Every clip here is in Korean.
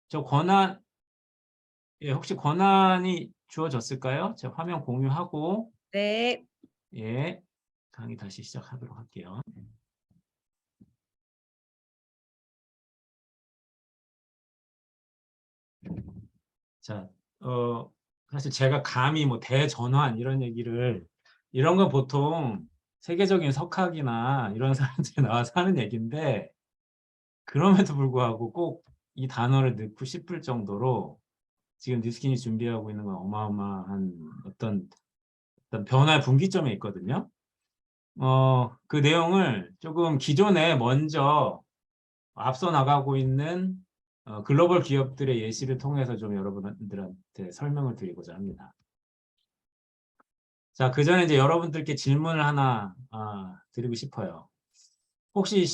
저 권한, 예, 혹시 권한이 주어졌을까요? 제가 화면 공유하고, 네. 예, 강의 다시 시작하도록 할게요. 자, 사실 제가 감히 뭐 대전환 이런 얘기를, 이런 건 보통 세계적인 석학이나 이런 사람들이 나와서 하는 얘기인데, 그럼에도 불구하고 꼭 이 단어를 넣고 싶을 정도로 지금 뉴스킨이 준비하고 있는 건 어마어마한 어떤 변화의 분기점에 있거든요. 그 내용을 조금 기존에 먼저 앞서 나가고 있는 글로벌 기업들의 예시를 통해서 좀 여러분들한테 설명을 드리고자 합니다. 자, 그 전에 이제 여러분들께 질문을 하나 드리고 싶어요. 혹시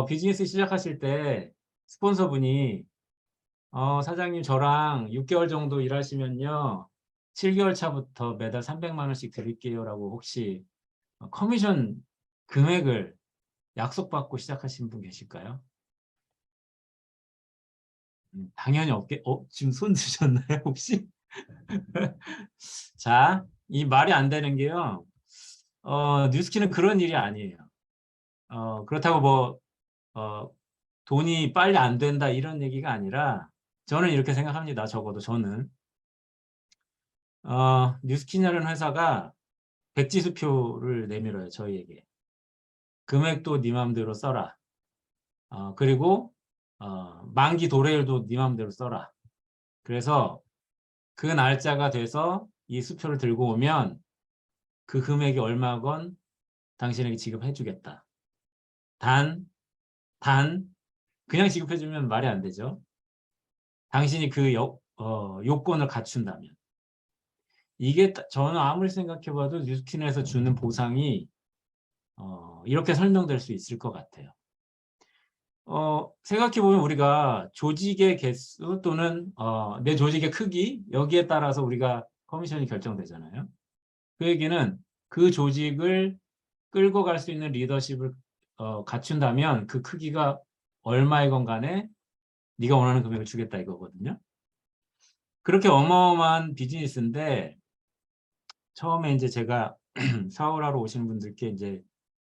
비즈니스 시작하실 때 스폰서분이 사장님 저랑 6개월 정도 일하시면요. 7개월 차부터 매달 300만 원씩 드릴게요라고 혹시 커미션 금액을 약속받고 시작하신 분 계실까요? 당연히 없게, 지금 손 드셨나요, 혹시? 자, 이 말이 안 되는 게요. 뉴스키는 그런 일이 아니에요. 그렇다고 뭐, 어, 돈이 빨리 안 된다 이런 얘기가 아니라 저는 이렇게 생각합니다. 적어도 저는. 뉴스키냐는 회사가 백지수표를 내밀어요, 저희에게. 금액도 네 맘대로 써라. 그리고 만기 도래일도 네 맘대로 써라. 그래서 그 날짜가 돼서 이 수표를 들고 오면 그 금액이 얼마건 당신에게 지급해주겠다. 단, 단, 그냥 지급해주면 말이 안 되죠. 당신이 그 요건을 갖춘다면. 이게 저는 아무리 생각해봐도 뉴스킨에서 주는 보상이 이렇게 설명될 수 있을 것 같아요. 생각해보면 우리가 조직의 개수 또는 내 조직의 크기 여기에 따라서 우리가 커미션이 결정되잖아요. 그 얘기는 그 조직을 끌고 갈 수 있는 리더십을 갖춘다면 그 크기가 얼마이건 간에 네가 원하는 금액을 주겠다 이거거든요. 그렇게 어마어마한 비즈니스인데 처음에 이제 제가 사업을 하러 오시는 분들께 이제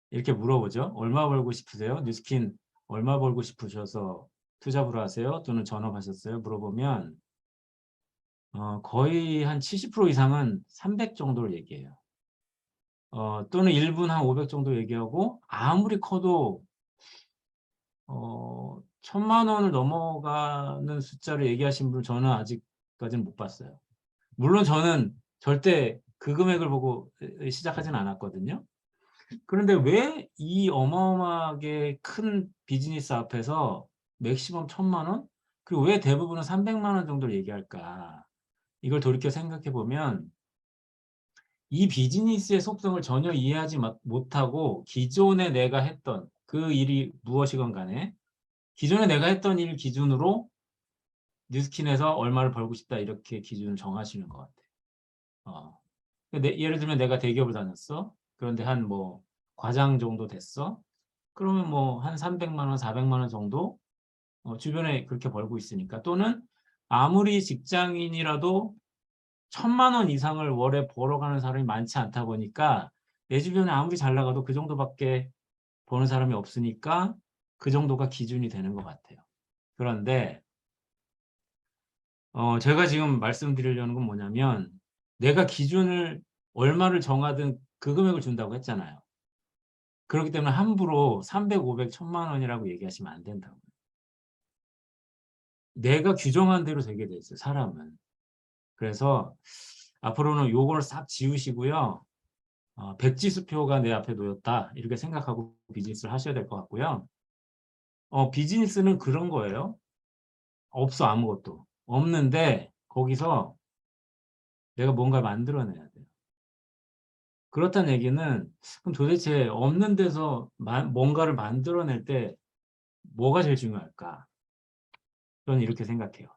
이렇게 물어보죠. 얼마 벌고 싶으세요? 뉴스킨 얼마 벌고 싶으셔서 투잡으로 하세요? 또는 전업하셨어요? 물어보면 거의 한 70% 이상은 300 정도를 얘기해요. 또는 1분 한 500 정도 얘기하고 아무리 커도 1000만 원을 넘어가는 숫자를 얘기하신 분 저는 아직까지는 못 봤어요. 물론 저는 절대 그 금액을 보고 시작하진 않았거든요. 그런데 왜 이 어마어마하게 큰 비즈니스 앞에서 맥시멈 1000만 원? 그리고 왜 대부분은 300만 원 정도를 얘기할까? 이걸 돌이켜 생각해 보면 이 비즈니스의 속성을 전혀 이해하지 못하고 기존에 내가 했던 그 일이 무엇이건 간에 기존에 내가 했던 일 기준으로 뉴스킨에서 얼마를 벌고 싶다 이렇게 기준을 정하시는 것 같아요. 어. 예를 들면 내가 대기업을 다녔어. 그런데 한 뭐 과장 정도 됐어. 그러면 뭐 한 300만 원, 400만 원 정도 주변에 그렇게 벌고 있으니까 또는 아무리 직장인이라도 1000만 원 이상을 월에 벌어가는 사람이 많지 않다 보니까 내 주변에 아무리 잘 나가도 그 정도밖에 버는 사람이 없으니까 그 정도가 기준이 되는 것 같아요. 그런데 제가 지금 말씀드리려는 건 뭐냐면 내가 기준을 얼마를 정하든 그 금액을 준다고 했잖아요. 그렇기 때문에 함부로 300, 500, 1000만 원이라고 얘기하시면 안 된다고. 내가 규정한 대로 되게 돼 있어요, 사람은. 그래서 앞으로는 요걸 싹 지우시고요. 백지수표가 내 앞에 놓였다. 이렇게 생각하고 비즈니스를 하셔야 될 것 같고요. 비즈니스는 그런 거예요. 없어, 아무것도. 없는데 거기서 내가 뭔가 만들어내야 돼요. 그렇다는 얘기는 그럼 도대체 없는 데서 뭔가를 만들어낼 때 뭐가 제일 중요할까? 저는 이렇게 생각해요.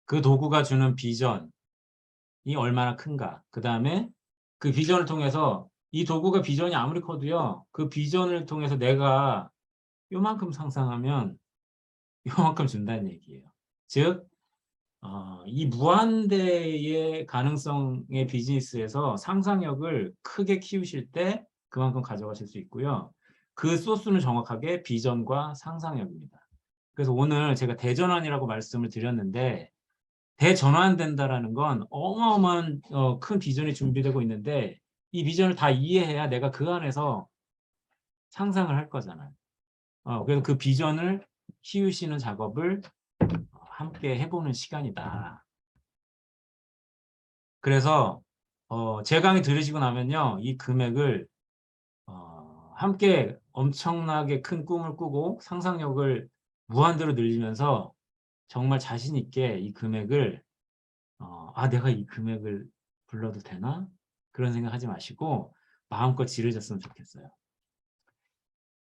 그 도구가 주는 비전이 얼마나 큰가? 그 다음에 그 비전을 통해서 이 도구가 비전이 아무리 커도요. 그 비전을 통해서 내가 요만큼 상상하면 요만큼 준다는 얘기예요. 즉, 이 무한대의 가능성의 비즈니스에서 상상력을 크게 키우실 때 그만큼 가져가실 수 있고요. 그 소스는 정확하게 비전과 상상력입니다. 그래서 오늘 제가 대전환이라고 말씀을 드렸는데, 대전환된다라는 건 어마어마한 큰 비전이 준비되고 있는데, 이 비전을 다 이해해야 내가 그 안에서 상상을 할 거잖아요. 그래서 그 비전을 키우시는 작업을 함께 해보는 시간이다. 그래서 제 강의 들으시고 나면요, 이 금액을 함께 엄청나게 큰 꿈을 꾸고 상상력을 무한대로 늘리면서 정말 자신 있게 이 금액을 내가 이 금액을 불러도 되나? 그런 생각하지 마시고 마음껏 지르셨으면 좋겠어요.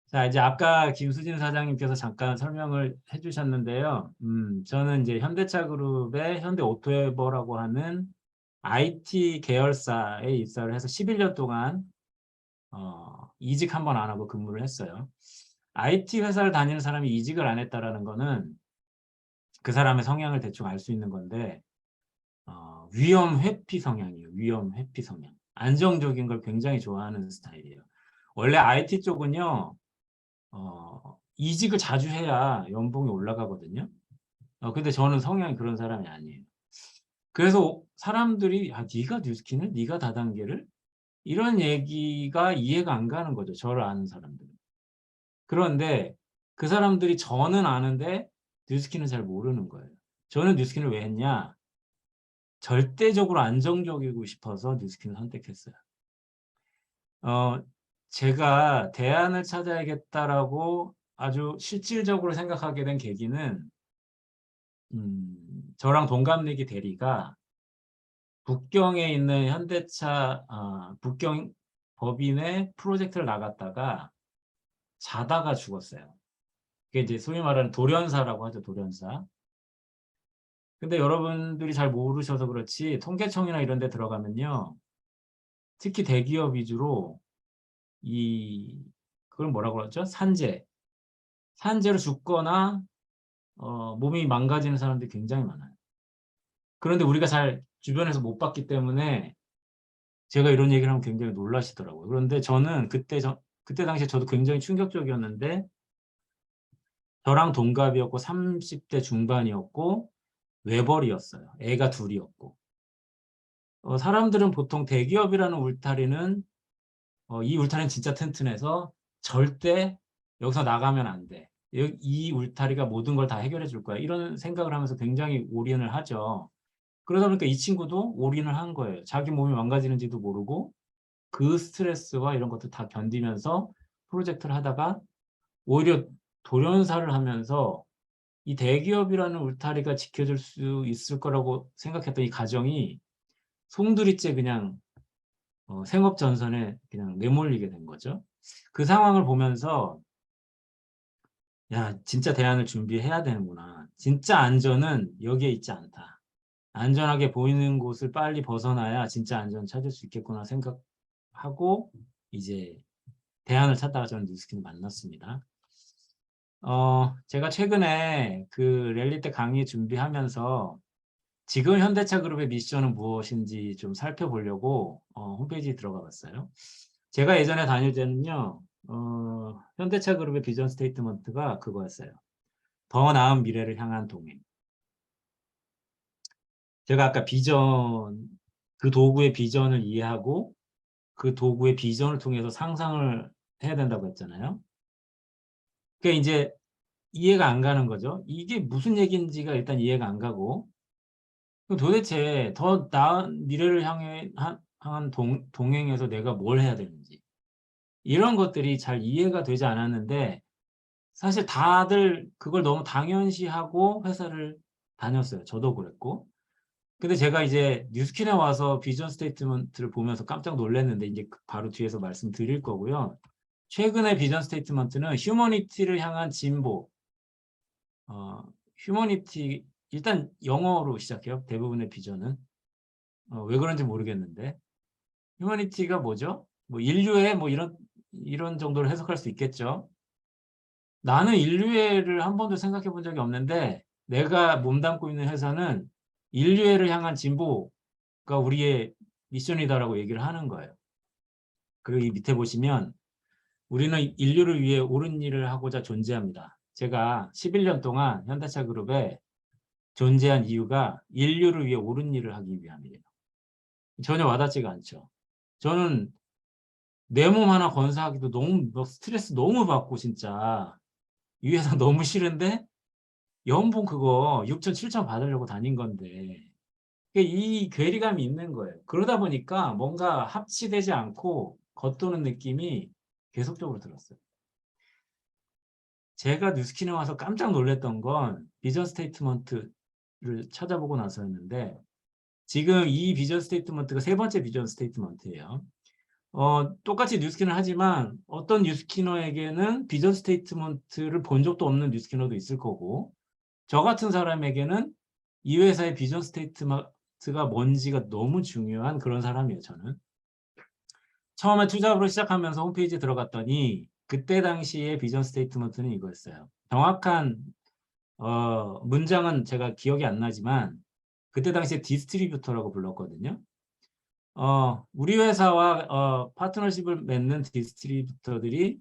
자, 이제 아까 김수진 사장님께서 잠깐 설명을 해주셨는데요. 저는 이제 현대차그룹의 현대오토에버라고 하는 IT 계열사에 입사를 해서 11년 동안 이직 한 번 안 하고 근무를 했어요. IT 회사를 다니는 사람이 이직을 안 했다라는 거는 그 사람의 성향을 대충 알 수 있는 건데, 위험 회피 성향이에요. 위험 회피 성향. 안정적인 걸 굉장히 좋아하는 스타일이에요. 원래 IT 쪽은요, 이직을 자주 해야 연봉이 올라가거든요. 근데 저는 성향이 그런 사람이 아니에요. 그래서 사람들이 네가 뉴스킨을? 네가 다단계를? 이런 얘기가 이해가 안 가는 거죠. 저를 아는 사람들은. 그런데 그 사람들이 저는 아는데 뉴스킨은 잘 모르는 거예요. 저는 뉴스킨을 왜 했냐? 절대적으로 안정적이고 싶어서 뉴스킨을 선택했어요. 제가 대안을 찾아야겠다라고 아주 실질적으로 생각하게 된 계기는 저랑 동갑내기 대리가 북경에 있는 현대차 북경 법인의 프로젝트를 나갔다가 자다가 죽었어요. 그게 이제 소위 말하는 돌연사라고 하죠, 돌연사. 근데 여러분들이 잘 모르셔서 그렇지 통계청이나 이런 데 들어가면요, 특히 대기업 위주로 그걸 뭐라고 그러죠? 산재로 죽거나 몸이 망가지는 사람들이 굉장히 많아요. 그런데 우리가 잘 주변에서 못 봤기 때문에 제가 이런 얘기를 하면 굉장히 놀라시더라고요. 그런데 저는 그때 당시에 저도 굉장히 충격적이었는데, 저랑 동갑이었고 30대 중반이었고 외벌이었어요. 애가 둘이었고. 사람들은 보통 대기업이라는 울타리는 이 울타리는 진짜 튼튼해서 절대 여기서 나가면 안 돼. 이 울타리가 모든 걸 다 해결해 줄 거야. 이런 생각을 하면서 굉장히 올인을 하죠. 그러다 보니까 이 친구도 올인을 한 거예요. 자기 몸이 망가지는지도 모르고 그 스트레스와 이런 것들 다 견디면서 프로젝트를 하다가 오히려 돌연사를 하면서 이 대기업이라는 울타리가 지켜줄 수 있을 거라고 생각했던 이 가정이 송두리째 그냥 생업전선에 그냥 내몰리게 된 거죠. 그 상황을 보면서 야, 진짜 대안을 준비해야 되는구나. 진짜 안전은 여기에 있지 않다. 안전하게 보이는 곳을 빨리 벗어나야 진짜 안전 찾을 수 있겠구나 생각하고 이제 대안을 찾다가 저는 뉴스킨을 만났습니다. 제가 최근에 그 랠리 때 강의 준비하면서 지금 현대차 그룹의 미션은 무엇인지 좀 살펴보려고 홈페이지에 들어가 봤어요. 제가 예전에 다닐 때는요, 현대차 그룹의 비전 스테이트먼트가 그거였어요. 더 나은 미래를 향한 동행. 제가 아까 그 도구의 비전을 이해하고 그 도구의 비전을 통해서 상상을 해야 된다고 했잖아요. 그게 이제 이해가 안 가는 거죠. 이게 무슨 얘기인지가 일단 이해가 안 가고, 그럼 도대체 더 나은 미래를 향한 동행에서 내가 뭘 해야 되는지, 이런 것들이 잘 이해가 되지 않았는데, 사실 다들 그걸 너무 당연시하고 회사를 다녔어요. 저도 그랬고. 근데 제가 이제 뉴스킨에 와서 비전 스테이트먼트를 보면서 깜짝 놀랐는데, 이제 바로 뒤에서 말씀드릴 거고요. 최근의 비전 스테이트먼트는 휴머니티를 향한 진보, 휴머니티, 일단 영어로 시작해요. 대부분의 비전은. 왜 그런지 모르겠는데. 휴머니티가 뭐죠? 뭐 인류의 뭐 이런 정도로 해석할 수 있겠죠. 나는 인류애를 한 번도 생각해 본 적이 없는데 내가 몸담고 있는 회사는 인류애를 향한 진보가 우리의 미션이다라고 얘기를 하는 거예요. 그리고 이 밑에 보시면 우리는 인류를 위해 옳은 일을 하고자 존재합니다. 제가 11년 동안 현대차 그룹에 존재한 이유가 인류를 위해 옳은 일을 하기 위함이에요. 전혀 와닿지가 않죠. 저는 내 몸 하나 건사하기도 너무 스트레스 너무 받고 진짜 이 회사 너무 싫은데 연봉 그거 6천, 7천 받으려고 다닌 건데 이 괴리감이 있는 거예요. 그러다 보니까 뭔가 합치되지 않고 겉도는 느낌이 계속적으로 들었어요. 제가 뉴스킨에 와서 깜짝 놀랐던 건 비전 스테이트먼트를 찾아보고 나서였는데 지금 이 비전 스테이트먼트가 세 번째 비전 스테이트먼트예요. 똑같이 뉴스킨을 하지만 어떤 뉴스키너에게는 비전 스테이트먼트를 본 적도 없는 뉴스키너도 있을 거고 저 같은 사람에게는 이 회사의 비전 스테이트먼트가 뭔지가 너무 중요한 그런 사람이에요, 저는. 처음에 투잡으로 시작하면서 홈페이지에 들어갔더니 그때 당시의 비전 스테이트먼트는 이거였어요. 정확한 문장은 제가 기억이 안 나지만 그때 당시에 디스트리뷰터라고 불렀거든요. 우리 회사와 파트너십을 맺는 디스트리뷰터들이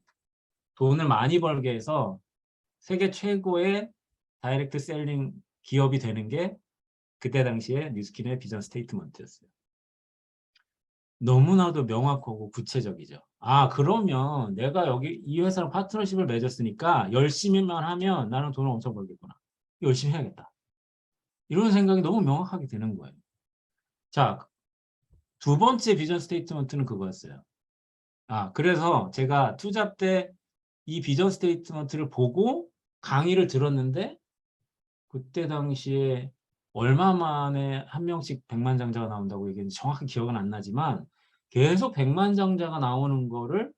돈을 많이 벌게 해서 세계 최고의 다이렉트 셀링 기업이 되는 게 그때 당시에 뉴스킨의 비전 스테이트먼트였어요. 너무나도 명확하고 구체적이죠. 아, 그러면 내가 여기 이 회사랑 파트너십을 맺었으니까 열심히만 하면 나는 돈을 엄청 벌겠구나. 열심히 해야겠다. 이런 생각이 너무 명확하게 드는 거예요. 자, 두 번째 비전 스테이트먼트는 그거였어요. 그래서 제가 투잡 때 이 비전 스테이트먼트를 보고 강의를 들었는데 그때 당시에 얼마 만에 한 명씩 백만장자가 나온다고 얘기했는지 정확히 기억은 안 나지만 계속 백만장자가 나오는 거를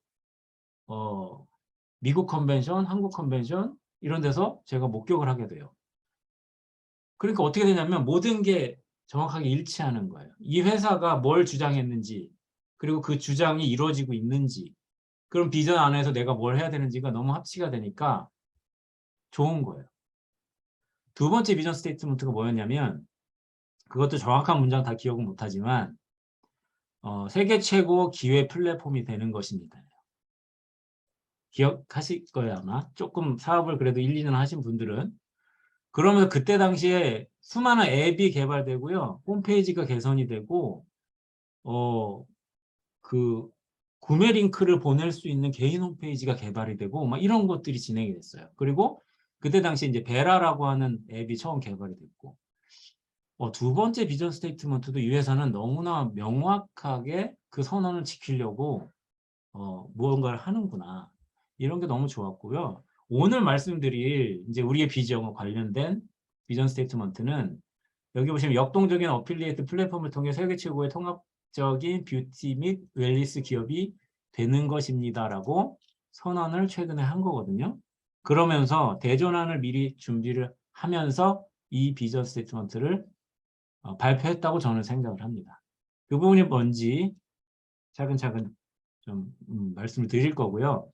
미국 컨벤션, 한국 컨벤션 이런 데서 제가 목격을 하게 돼요. 그러니까 어떻게 되냐면 모든 게 정확하게 일치하는 거예요. 이 회사가 뭘 주장했는지 그리고 그 주장이 이루어지고 있는지 그럼 비전 안에서 내가 뭘 해야 되는지가 너무 합치가 되니까 좋은 거예요. 두 번째 비전 스테이트먼트가 뭐였냐면 그것도 정확한 문장 다 기억은 못하지만 세계 최고 기회 플랫폼이 되는 것입니다. 기억하실 거예요 아마. 조금 사업을 그래도 1, 2년 하신 분들은. 그러면 그때 당시에 수많은 앱이 개발되고요. 홈페이지가 개선이 되고 그 구매 링크를 보낼 수 있는 개인 홈페이지가 개발이 되고 막 이런 것들이 진행이 됐어요. 그리고 그때 당시 이제 베라라고 하는 앱이 처음 개발이 됐고 두 번째 비전 스테이트먼트도 이 회사는 너무나 명확하게 그 선언을 지키려고 무언가를 하는구나. 이런 게 너무 좋았고요. 오늘 말씀드릴 이제 우리의 비전과 관련된 비전 스테이트먼트는 여기 보시면 역동적인 어필리에이트 플랫폼을 통해 세계 최고의 통합적인 뷰티 및 웰니스 기업이 되는 것입니다라고 선언을 최근에 한 거거든요. 그러면서 대전환을 미리 준비를 하면서 이 비전 스테이트먼트를 발표했다고 저는 생각을 합니다. 그 부분이 뭔지 차근차근 좀 말씀을 드릴 거고요.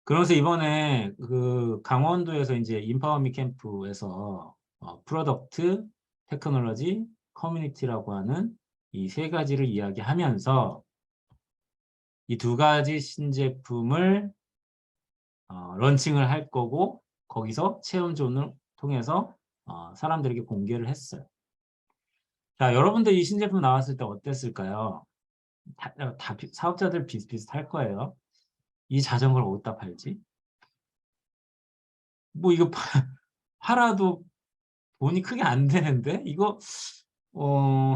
그러면서 이번에 그 강원도에서 이제 인파워미 캠프에서 프로덕트, 테크놀로지, 커뮤니티라고 하는 이 세 가지를 이야기하면서 이 두 가지 신제품을 런칭을 할 거고 거기서 체험존을 통해서 사람들에게 공개를 했어요. 자, 여러분들 이 신제품 나왔을 때 어땠을까요? 다 사업자들 비슷비슷할 거예요. 이 자전거를 어디다 팔지? 뭐 이거 팔아도 돈이 크게 안 되는데 이거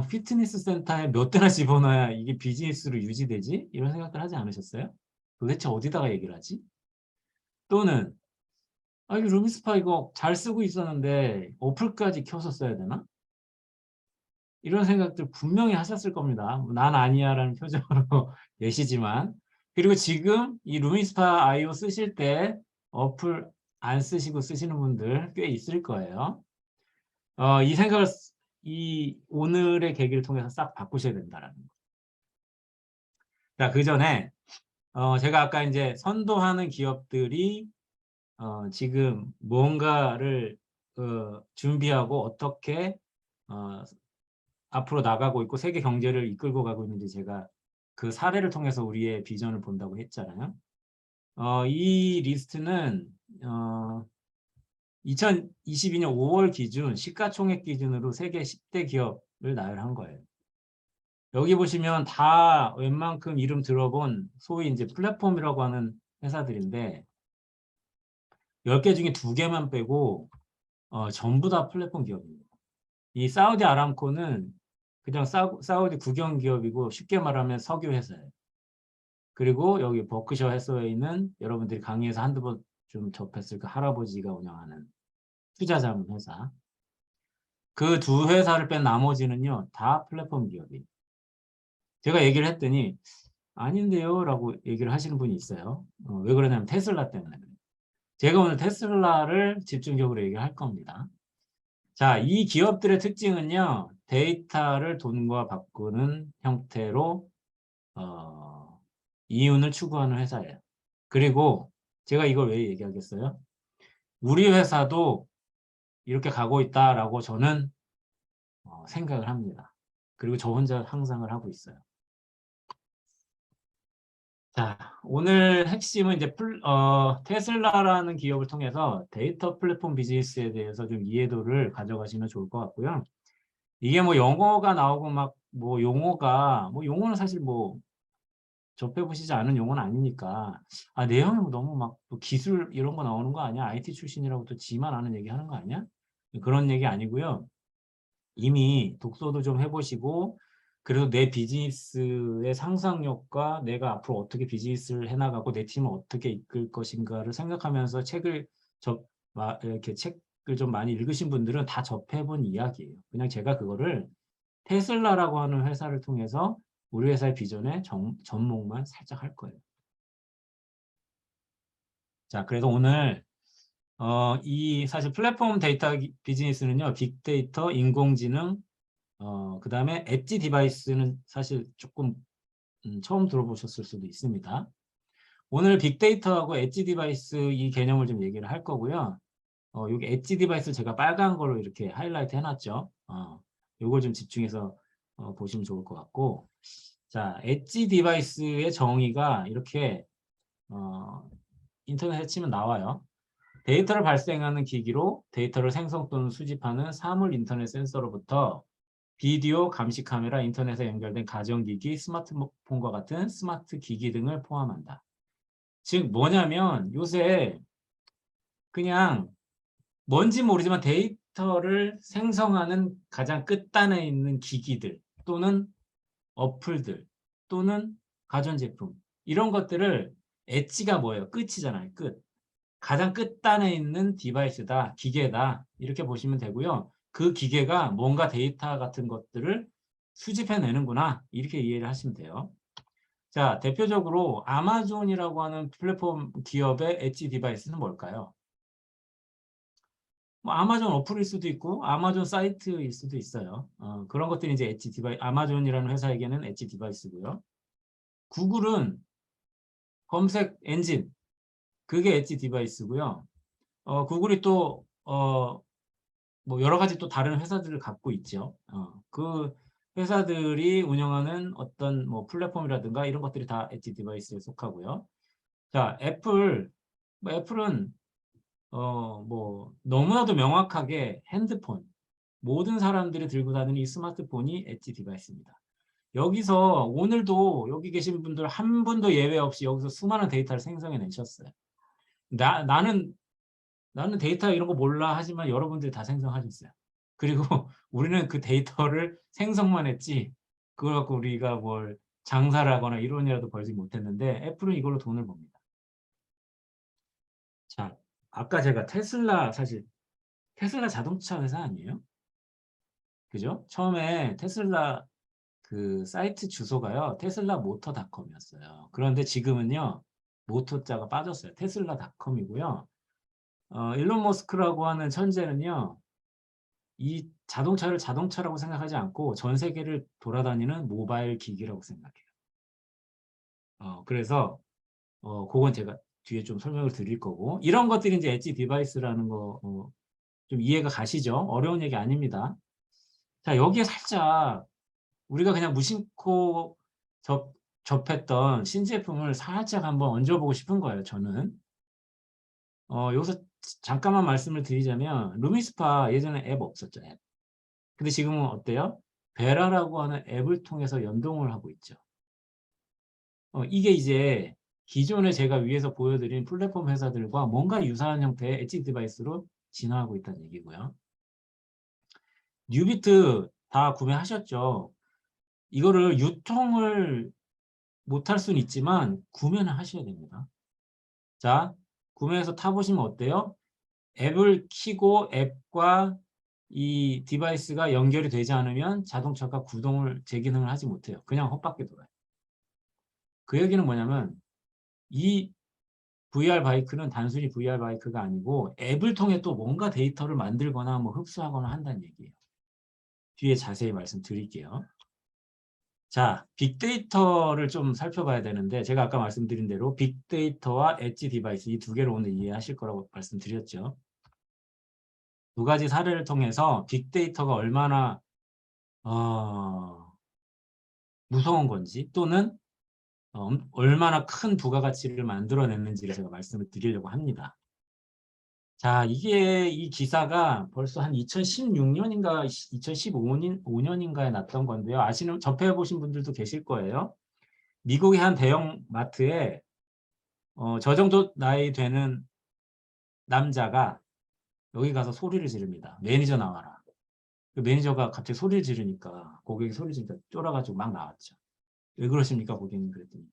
피트니스 센터에 몇 대나 집어넣어야 이게 비즈니스로 유지되지? 이런 생각들 하지 않으셨어요? 도대체 어디다가 얘기를 하지? 또는 이거 루미스파 이거 잘 쓰고 있었는데 어플까지 켜서 써야 되나? 이런 생각들 분명히 하셨을 겁니다. 난 아니야 라는 표정으로 계시지만 그리고 지금 이 루미스파 IO 쓰실 때 어플 안 쓰시고 쓰시는 분들 꽤 있을 거예요. 이 생각을 이 오늘의 계기를 통해서 싹 바꾸셔야 된다라는 거. 자, 그 전에 제가 아까 이제 선도하는 기업들이 지금 뭔가를 준비하고 어떻게 앞으로 나가고 있고 세계 경제를 이끌고 가고 있는지 제가 그 사례를 통해서 우리의 비전을 본다고 했잖아요. 이 리스트는 2022년 5월 기준 시가총액 기준으로 세계 10대 기업을 나열한 거예요. 여기 보시면 다 웬만큼 이름 들어본 소위 이제 플랫폼이라고 하는 회사들인데 10개 중에 2개만 빼고 전부 다 플랫폼 기업입니다. 이 사우디 아람코는 그냥 사우디 국영 기업이고 쉽게 말하면 석유 회사예요. 그리고 여기 버크셔 해서웨이는 여러분들이 강의에서 한두 번 좀 접했을 그 할아버지가 운영하는 투자자문 회사. 그 두 회사를 뺀 나머지는요, 다 플랫폼 기업이에요. 제가 얘기를 했더니 아닌데요 라고 얘기를 하시는 분이 있어요. 왜 그러냐면 테슬라 때문에 그래요. 제가 오늘 테슬라를 집중적으로 얘기를 할 겁니다. 자, 이 기업들의 특징은요, 데이터를 돈과 바꾸는 형태로 이윤을 추구하는 회사예요. 그리고 제가 이걸 왜 얘기하겠어요? 우리 회사도 이렇게 가고 있다라고 저는 생각을 합니다. 그리고 저 혼자 상상을 하고 있어요. 자, 오늘 핵심은 이제 테슬라라는 기업을 통해서 데이터 플랫폼 비즈니스에 대해서 좀 이해도를 가져가시면 좋을 것 같고요. 이게 뭐 영어가 나오고 막 뭐 용어는 사실 뭐 접해보시지 않은 용어는 아니니까 내용이 뭐 너무 막 기술 이런 거 나오는 거 아니야? IT 출신이라고 또 지만 아는 얘기 하는 거 아니야? 그런 얘기 아니고요. 이미 독서도 좀 해보시고 그래도 내 비즈니스의 상상력과 내가 앞으로 어떻게 비즈니스를 해나가고 내 팀을 어떻게 이끌 것인가를 생각하면서 이렇게 책을 좀 많이 읽으신 분들은 다 접해본 이야기예요. 그냥 제가 그거를 테슬라라고 하는 회사를 통해서 우리 회사의 비전에 접목만 살짝 할 거예요. 자, 그래서 오늘 이 사실 플랫폼 데이터 비즈니스는요, 빅데이터, 인공지능, 그 다음에 엣지 디바이스는 사실 조금 처음 들어보셨을 수도 있습니다. 오늘 빅데이터하고 엣지 디바이스 이 개념을 좀 얘기를 할 거고요. 여기 엣지 디바이스 제가 빨간 걸로 이렇게 하이라이트 해놨죠. 요걸 좀 집중해서 보시면 좋을 것 같고, 자, 엣지 디바이스의 정의가 이렇게 인터넷에 치면 나와요. 데이터를 발생하는 기기로 데이터를 생성 또는 수집하는 사물 인터넷 센서로부터 비디오, 감시 카메라, 인터넷에 연결된 가전기기, 스마트폰과 같은 스마트 기기 등을 포함한다. 즉 뭐냐면 요새 그냥 뭔지 모르지만 데이터를 생성하는 가장 끝단에 있는 기기들 또는 어플들 또는 가전제품 이런 것들을 엣지가 뭐예요? 끝이잖아요. 끝. 가장 끝단에 있는 디바이스다, 기계다 이렇게 보시면 되고요. 그 기계가 뭔가 데이터 같은 것들을 수집해내는구나 이렇게 이해를 하시면 돼요. 자, 대표적으로 아마존이라고 하는 플랫폼 기업의 엣지 디바이스는 뭘까요? 뭐 아마존 어플일 수도 있고 아마존 사이트일 수도 있어요. 그런 것들이 이제 엣지 디바이스, 아마존이라는 회사에게는 엣지 디바이스고요. 구글은 검색 엔진, 그게 엣지 디바이스고요. 구글이 또 뭐 여러 가지 또 다른 회사들을 갖고 있죠. 그 회사들이 운영하는 어떤 뭐 플랫폼이라든가 이런 것들이 다 엣지 디바이스에 속하고요. 자, 애플은 뭐 너무나도 명확하게 핸드폰, 모든 사람들이 들고 다니는 이 스마트폰이 엣지 디바이스입니다. 여기서 오늘도 여기 계신 분들 한 분도 예외 없이 여기서 수많은 데이터를 생성해 내셨어요. 나는 데이터 이런 거 몰라 하지만 여러분들이 다 생성하셨어요. 그리고 우리는 그 데이터를 생성만 했지 그걸 갖고 우리가 뭘 장사를 하거나 이론이라도 벌지 못했는데 애플은 이걸로 돈을 법니다. 자, 아까 제가 사실 테슬라 자동차 회사 아니에요? 그죠? 처음에 테슬라 그 사이트 주소가요. 테슬라 모터닷컴이었어요. 그런데 지금은요. 모터자가 빠졌어요. 테슬라닷컴이고요. 일론 머스크라고 하는 천재는요. 이 자동차를 자동차라고 생각하지 않고 전 세계를 돌아다니는 모바일 기기라고 생각해요. 그래서 그건 제가 뒤에 좀 설명을 드릴 거고 이런 것들이 이제 엣지 디바이스라는 거 좀 이해가 가시죠? 어려운 얘기 아닙니다. 자, 여기에 살짝 우리가 그냥 무심코 접했던 신제품을 살짝 한번 얹어보고 싶은 거예요, 저는. 여기서 잠깐만 말씀을 드리자면 루미스파 예전에 앱 없었죠, 앱. 근데 지금은 어때요? 베라라고 하는 앱을 통해서 연동을 하고 있죠. 이게 이제 기존에 제가 위에서 보여드린 플랫폼 회사들과 뭔가 유사한 형태의 엣지 디바이스로 진화하고 있다는 얘기고요. 뉴비트 다 구매하셨죠? 이거를 유통을 못할 수는 있지만 구매는 하셔야 됩니다. 자, 구매해서 타보시면 어때요? 앱을 키고 앱과 이 디바이스가 연결이 되지 않으면 자동차가 구동을 제 기능을 하지 못해요. 그냥 헛바퀴 돌아요. 그 얘기는 뭐냐면 이 VR 바이크는 단순히 VR 바이크가 아니고 앱을 통해 또 뭔가 데이터를 만들거나 뭐 흡수하거나 한다는 얘기예요. 뒤에 자세히 말씀드릴게요. 자, 빅데이터를 좀 살펴봐야 되는데 제가 아까 말씀드린 대로 빅데이터와 엣지 디바이스 이 두 개를 오늘 이해하실 거라고 말씀드렸죠. 두 가지 사례를 통해서 빅데이터가 얼마나 무서운 건지 또는 얼마나 큰 부가가치를 만들어냈는지를 제가 말씀을 드리려고 합니다. 자, 이 기사가 벌써 한 2016년인가 2015년인가에 났던 건데요. 접해보신 분들도 계실 거예요. 미국의 한 대형 마트에 저 정도 나이 되는 남자가 여기 가서 소리를 지릅니다. 매니저 나와라. 그 매니저가 갑자기 소리를 지르니까 고객이 소리 지르니까 쫄아가지고 막 나왔죠. 왜 그러십니까 고객님 그랬더니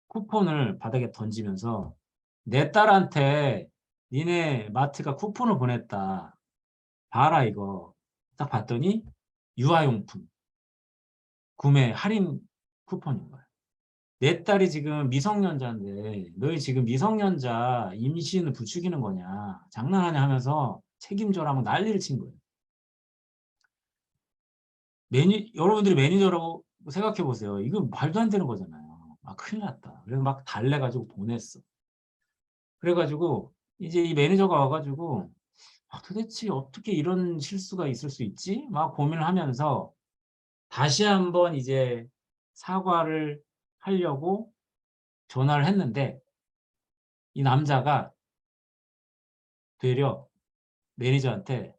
쿠폰을 바닥에 던지면서 내 딸한테 니네 마트가 쿠폰을 보냈다. 봐라 이거. 딱 봤더니 유아용품 구매 할인 쿠폰인 거예요. 내 딸이 지금 미성년자인데 너희 지금 미성년자 임신을 부추기는 거냐 장난하냐 하면서 책임져라고 난리를 친 거예요. 여러분들이 매니저라고 생각해 보세요. 이거 말도 안 되는 거잖아요. 큰일 났다. 그래서 막 달래가지고 보냈어. 그래가지고 이제 이 매니저가 와가지고 도대체 어떻게 이런 실수가 있을 수 있지? 막 고민을 하면서 다시 한번 이제 사과를 하려고 전화를 했는데 이 남자가 되려 매니저한테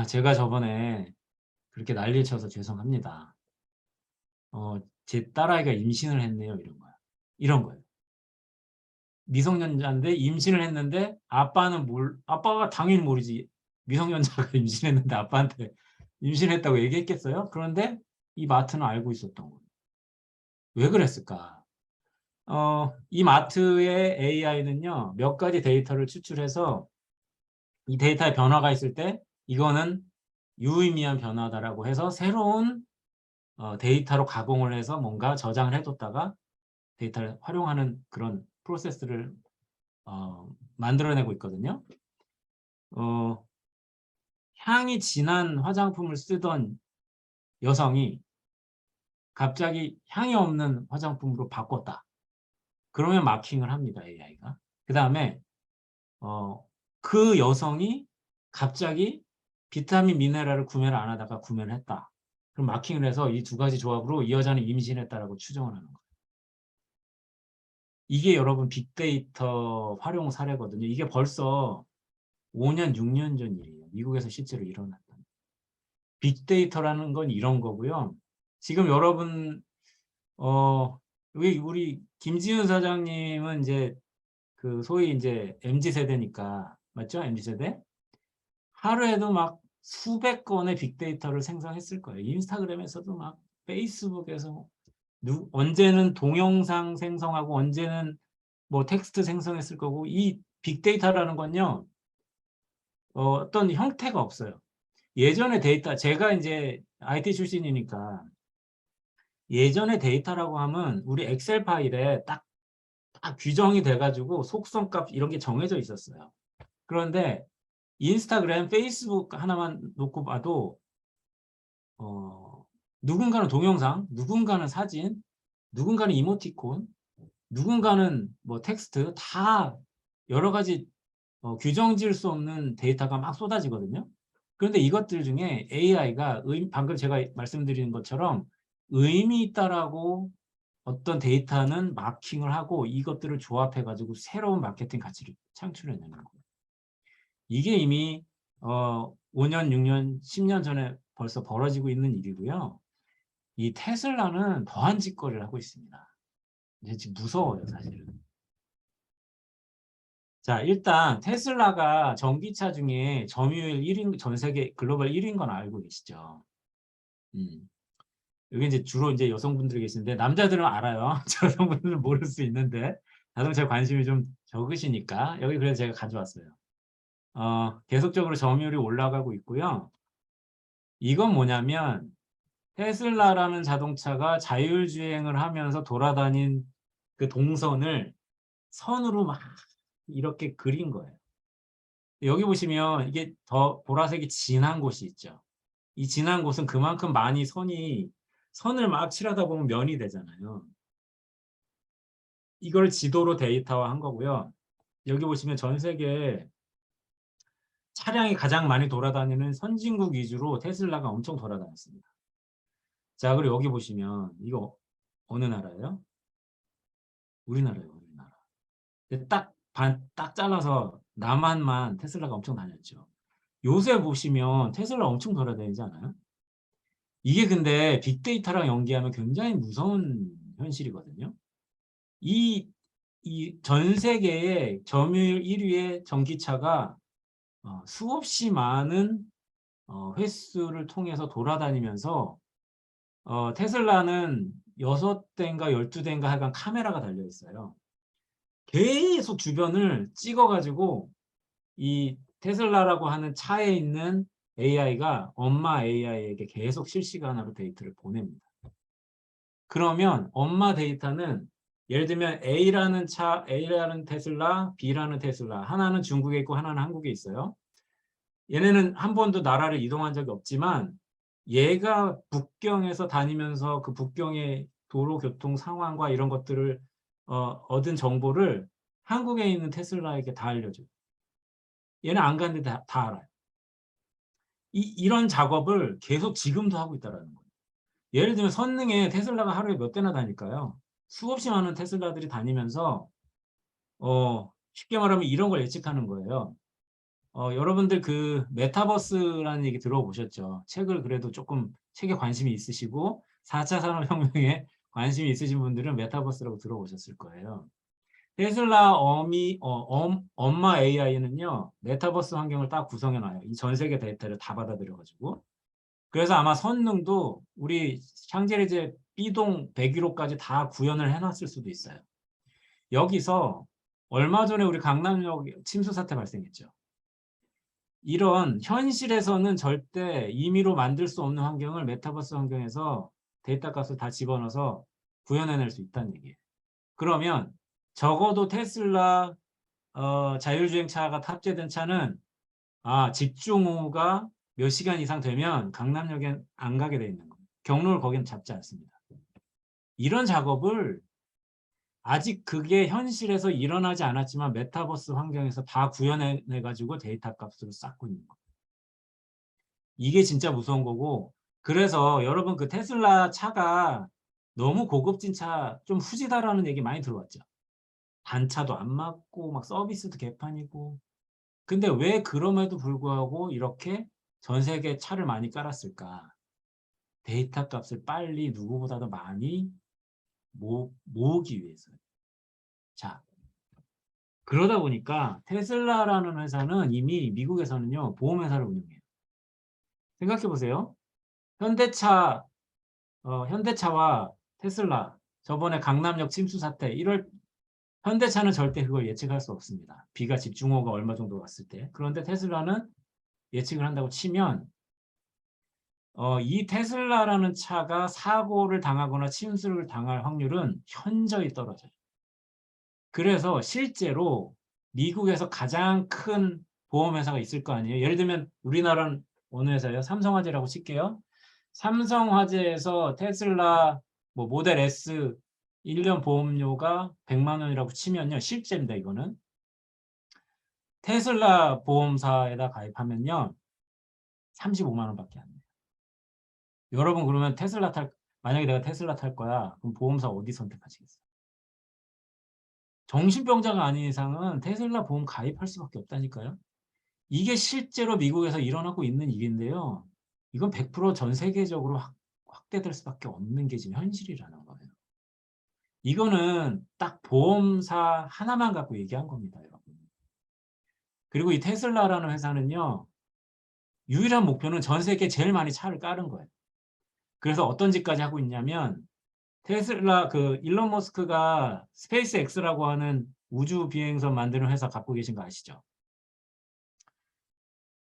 제가 저번에 그렇게 난리를 쳐서 죄송합니다. 제 딸아이가 임신을 했네요. 이런 거예요. 미성년자인데 임신을 했는데 아빠가 당연히 모르지. 미성년자가 임신했는데 아빠한테 임신했다고 얘기했겠어요? 그런데 이 마트는 알고 있었던 거예요. 왜 그랬을까? 이 마트의 AI는요, 몇 가지 데이터를 추출해서 이 데이터에 변화가 있을 때 이거는 유의미한 변화다라고 해서 새로운 데이터로 가공을 해서 뭔가 저장을 해뒀다가 데이터를 활용하는 그런 프로세스를 만들어내고 있거든요. 향이 진한 화장품을 쓰던 여성이 갑자기 향이 없는 화장품으로 바꿨다. 그러면 마킹을 합니다, AI가. 그 다음에 그 여성이 갑자기 비타민 미네랄을 구매를 안 하다가 구매를 했다. 그럼 마킹을 해서 이 두 가지 조합으로 이 여자는 임신했다라고 추정을 하는 거예요. 이게 여러분 빅데이터 활용 사례거든요. 이게 벌써 5년, 6년 전 일이에요. 미국에서 실제로 일어났다. 빅데이터라는 건 이런 거고요. 지금 여러분 우리 김지훈 사장님은 이제 그 소위 이제 MZ 세대니까 맞죠? MZ 세대? 하루에도 막 수백 건의 빅데이터를 생성했을 거예요. 인스타그램에서도 막 페이스북에서 언제는 동영상 생성하고 언제는 뭐 텍스트 생성했을 거고 이 빅데이터라는 건요. 어떤 형태가 없어요. 예전의 데이터 제가 이제 IT 출신이니까 예전의 데이터라고 하면 우리 엑셀 파일에 딱 규정이 돼가지고 속성값 이런 게 정해져 있었어요. 그런데 인스타그램, 페이스북 하나만 놓고 봐도 누군가는 동영상, 누군가는 사진, 누군가는 이모티콘, 누군가는 뭐 텍스트 다 여러 가지 규정 지을 수 없는 데이터가 막 쏟아지거든요. 그런데 이것들 중에 AI가 방금 제가 말씀드린 것처럼 의미 있다라고 어떤 데이터는 마킹을 하고 이것들을 조합해 가지고 새로운 마케팅 가치를 창출해내는 거예요. 이게 이미 5년, 6년, 10년 전에 벌써 벌어지고 있는 일이고요. 이 테슬라는 더한 짓거리를 하고 있습니다. 이제 지금 무서워요, 사실은. 자, 일단 테슬라가 전기차 중에 점유율 1인, 전 세계 글로벌 1위인 건 알고 계시죠? 여기 이제 주로 이제 여성분들이 계시는데 남자들은 알아요. 여성분들은 모를 수 있는데 자동차에 관심이 좀 적으시니까 여기 그래서 제가 가져왔어요. 계속적으로 점유율이 올라가고 있고요. 이건 뭐냐면 테슬라라는 자동차가 자율주행을 하면서 돌아다닌 그 동선을 선으로 막 이렇게 그린 거예요. 여기 보시면 이게 더 보라색이 진한 곳이 있죠. 이 진한 곳은 그만큼 많이 선을 막 칠하다 보면 면이 되잖아요. 이걸 지도로 데이터화한 거고요. 여기 보시면 전 세계 차량이 가장 많이 돌아다니는 선진국 위주로 테슬라가 엄청 돌아다녔습니다. 자, 그리고 여기 보시면 이거 어느 나라예요? 우리나라예요, 우리나라. 딱 잘라서 남한만 테슬라가 엄청 다녔죠. 요새 보시면 테슬라 엄청 돌아다니지 않아요? 이게 근데 빅데이터랑 연계하면 굉장히 무서운 현실이거든요. 이 전 세계의 점유율 1위의 전기차가 수없이 많은 횟수를 통해서 돌아다니면서 테슬라는 6대인가 12대인가 하여간 카메라가 달려 있어요. 계속 주변을 찍어가지고 이 테슬라라고 하는 차에 있는 AI가 엄마 AI에게 계속 실시간으로 데이터를 보냅니다. 그러면 엄마 데이터는 예를 들면 A라는 테슬라, B라는 테슬라, 하나는 중국에 있고 하나는 한국에 있어요. 얘네는 한 번도 나라를 이동한 적이 없지만 얘가 북경에서 다니면서 그 북경의 도로 교통 상황과 이런 것들을 얻은 정보를 한국에 있는 테슬라에게 다 알려줘요. 얘는 안 갔는데 다 알아요. 이런 작업을 계속 지금도 하고 있다는 거예요. 예를 들면 선릉에 테슬라가 하루에 몇 대나 다닐까요? 수없이 많은 테슬라들이 다니면서 쉽게 말하면 이런 걸 예측하는 거예요. 여러분들 그 메타버스라는 얘기 들어보셨죠? 책을 그래도 조금 책에 관심이 있으시고 4차 산업혁명에 관심이 있으신 분들은 메타버스라고 들어보셨을 거예요. 테슬라 엄마 AI는요, 메타버스 환경을 딱 구성해 놔요. 이 전 세계 데이터를 다 받아들여가지고. 그래서 아마 선릉도 우리 샹젤리제 B동 101호까지 다 구현을 해놨을 수도 있어요. 여기서 얼마 전에 우리 강남역 침수 사태 발생했죠. 이런 현실에서는 절대 임의로 만들 수 없는 환경을 메타버스 환경에서 데이터 값을 다 집어넣어서 구현해낼 수 있다는 얘기예요. 그러면 적어도 테슬라 자율주행차가 탑재된 차는 집중호우가 몇 시간 이상 되면 강남역엔 안 가게 돼 있는 거예요. 경로를 거기는 잡지 않습니다. 이런 작업을 아직 그게 현실에서 일어나지 않았지만 메타버스 환경에서 다 구현해가지고 데이터 값으로 쌓고 있는 거예요. 이게 진짜 무서운 거고, 그래서 여러분 그 테슬라 차가 너무 고급진 차, 좀 후지다라는 얘기 많이 들어왔죠. 단차도 안 맞고 막 서비스도 개판이고. 근데 왜 그럼에도 불구하고 이렇게 전 세계 차를 많이 깔았을까? 데이터 값을 빨리 누구보다도 많이 모으기 위해서요. 자, 그러다 보니까 테슬라라는 회사는 이미 미국에서는요, 보험회사를 운영해요. 생각해 보세요. 현대차와 테슬라, 저번에 강남역 침수 사태, 현대차는 절대 그걸 예측할 수 없습니다. 비가 집중호우가 얼마 정도 왔을 때. 그런데 테슬라는 예측을 한다고 치면 이 테슬라라는 차가 사고를 당하거나 침수를 당할 확률은 현저히 떨어져요. 그래서 실제로 미국에서 가장 큰 보험회사가 있을 거 아니에요. 예를 들면 우리나라는 어느 회사예요? 삼성화재라고 칠게요. 삼성화재에서 테슬라 모델 S 1년 보험료가 100만 원이라고 치면요. 실제입니다, 이거는. 테슬라 보험사에다 가입하면요. 35만 원밖에 안 돼요. 여러분 그러면 만약에 내가 테슬라 탈 거야. 그럼 보험사 어디 선택하시겠어요? 정신병자가 아닌 이상은 테슬라 보험 가입할 수밖에 없다니까요. 이게 실제로 미국에서 일어나고 있는 일인데요. 이건 100%전 세계적으로 확대될 수밖에 없는 게 지금 현실이라는 거예요. 이거는 딱 보험사 하나만 갖고 얘기한 겁니다, 여러분. 그리고 이 테슬라라는 회사는요. 유일한 목표는 전 세계에 제일 많이 차를 까는 거예요. 그래서 어떤 짓까지 하고 있냐면 테슬라 그 일론 머스크가 스페이스 X라고 하는 우주 비행선 만드는 회사 갖고 계신 거 아시죠?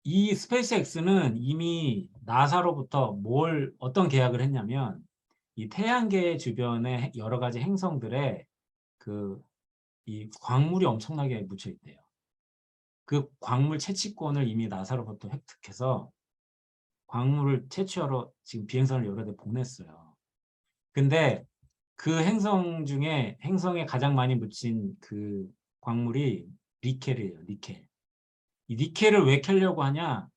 이 스페이스 X는 이미 나사로부터 어떤 계약을 했냐면 이 태양계 주변의 여러 가지 행성들에 이 광물이 엄청나게 묻혀 있대요. 그 광물 채취권을 이미 나사로부터 획득해서 광물을 채취하러 지금 비행선을 여러 대 보냈어요. 근데 그 행성에 가장 많이 묻힌 그 광물이 니켈이에요. 니켈. 이 니켈을 왜 캐려고 하냐?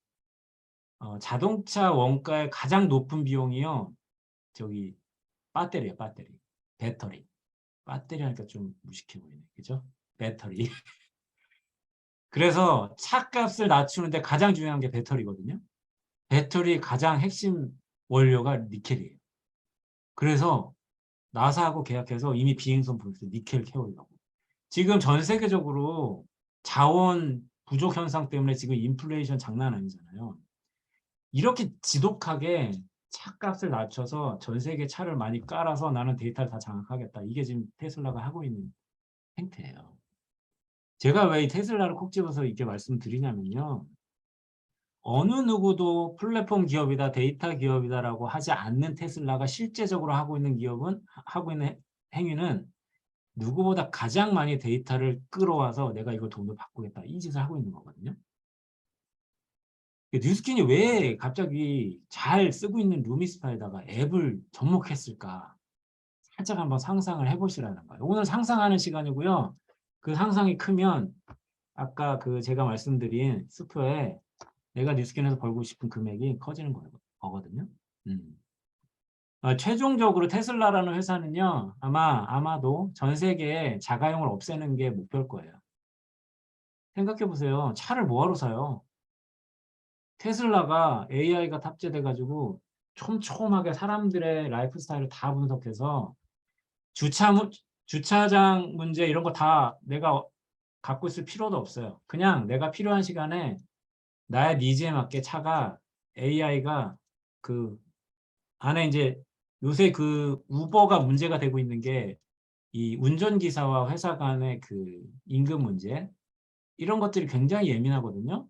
자동차 원가의 가장 높은 비용이요. 저기 배터리예요. 배터리. 배터리 하니까 좀 무식해 보이네. 그죠? 배터리. 그래서 차값을 낮추는데 가장 중요한 게 배터리거든요. 배터리 가장 핵심 원료가 니켈이에요. 그래서 나사하고 계약해서 이미 비행선 보냈어요. 니켈 캐오려고. 지금 전 세계적으로 자원 부족 현상 때문에 지금 인플레이션 장난 아니잖아요. 이렇게 지독하게 차값을 낮춰서 전 세계 차를 많이 깔아서 나는 데이터를 다 장악하겠다. 이게 지금 테슬라가 하고 있는 행태예요. 제가 왜 이 테슬라를 콕 집어서 이렇게 말씀드리냐면요. 어느 누구도 플랫폼 기업이다, 데이터 기업이다라고 하지 않는 테슬라가 실제적으로 하고 있는 행위는 누구보다 가장 많이 데이터를 끌어와서 내가 이걸 돈으로 바꾸겠다. 이 짓을 하고 있는 거거든요. 뉴스킨이 왜 갑자기 잘 쓰고 있는 루미스파에다가 앱을 접목했을까? 살짝 한번 상상을 해보시라는 거예요. 오늘 상상하는 시간이고요. 그 상상이 크면 아까 제가 말씀드린 수표에 내가 뉴스킨에서 벌고 싶은 금액이 커지는 거거든요. 최종적으로 테슬라라는 회사는요. 아마도 전 세계에 자가용을 없애는 게 목표일 거예요. 생각해 보세요. 차를 뭐하러 사요? 테슬라가 AI가 탑재돼 가지고 촘촘하게 사람들의 라이프 스타일을 다 분석해서 주차장 문제 이런 거 다 내가 갖고 있을 필요도 없어요. 그냥 내가 필요한 시간에 나의 니즈에 맞게 차가 AI가 그 안에 이제 요새 우버가 문제가 되고 있는 게 이 운전기사와 회사 간의 임금 문제 이런 것들이 굉장히 예민하거든요.